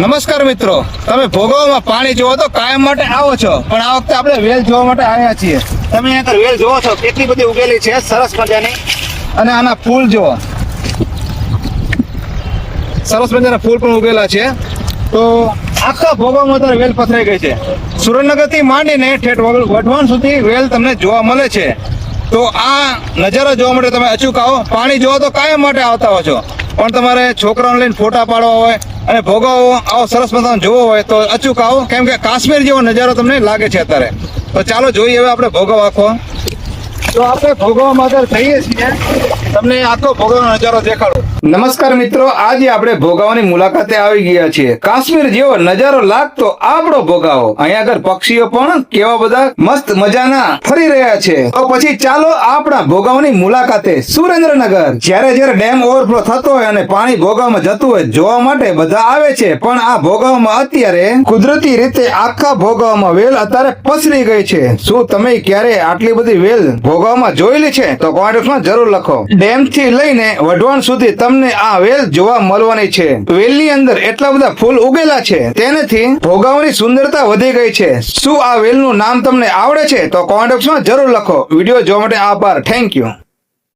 નમસ્કાર મિત્રો, તમે ભોગવવામાં પાણી જોવો તો કાયમ માટે આવો છો, પણ આ વખતે આપણે વેલ જોવા માટે આવ્યા છીએ. તમે અહીંયા વેલ જોવો છો, કેટલી બધી ઉગેલી છે, સરસ મજાની. અને આના ફૂલ જોવો, સરસ મજાના ફૂલ પણ ઉગેલા છે. તો આખા ભોગવમાં અત્યારે વેલ પથરાઈ ગઈ છે. સુરેન્દ્રનગર થી માંડીને ઠેઠ વઢવાણ સુધી વેલ તમને જોવા મળે છે. તો આ નજારા જોવા માટે તમે અચૂક આવો. પાણી જોવા તો કાયમ માટે આવતા હો છો, પણ તમારે છોકરાઓને લઈને ફોટા પાડવા હોય અને ભોગવો આવો સરસ મજાનો જોવો હોય તો અચૂક આવો, કેમ કે કાશ્મીર જેવો નજારો તમને લાગે છે અત્યારે. તો ચાલો જોઈએ હવે આપણે ભોગવ આખો. તો આપણે ભોગવવામાં અત્યારે જઈએ છીએ, તમને આખો ભોગવનો નજારો દેખાડો. નમસ્કાર મિત્રો, આજે આપણે ભોગાવાની મુલાકાતે આવી ગયા છીએ. કાશ્મીર જેવો નજારો લાગતો આપણો ભોગાવો. અહીંયા આગળ પક્ષીઓ પણ કેવા બધા મસ્ત મજાના ફરી રહ્યા છે. તો પછી ચાલો આપણા ભોગાવાની મુલાકાતે. સુરેન્દ્રનગર જ્યારે ડેમ ઓવરફ્લો થતો હોય અને પાણી ભોગાવમાં જતું હોય જોવા માટે બધા આવે છે, પણ આ ભોગાવમાં અત્યારે કુદરતી રીતે આખા ભોગાવમાં વેલ અત્યારે પસરી ગઈ છે. શું તમે ક્યારે આટલી બધી વેલ ભોગાવમાં જોયેલી છે? તો કોમેન્ટમાં જરૂર લખો. ડેમ થી લઈને વઢવાણ સુધી તમને આ વેલ જોવા મળવાની છે. વેલની અંદર એટલા બધા ફૂલ ઉગેલા છે, તેનાથી ભોગાવની સુંદરતા વધી ગઈ છે. શું આ વેલનું નામ તમને આવડે છે? તો કોમેન્ટ બોક્સમાં જરૂર લખો. વિડીયો જોવા માટે આભાર. Thank you.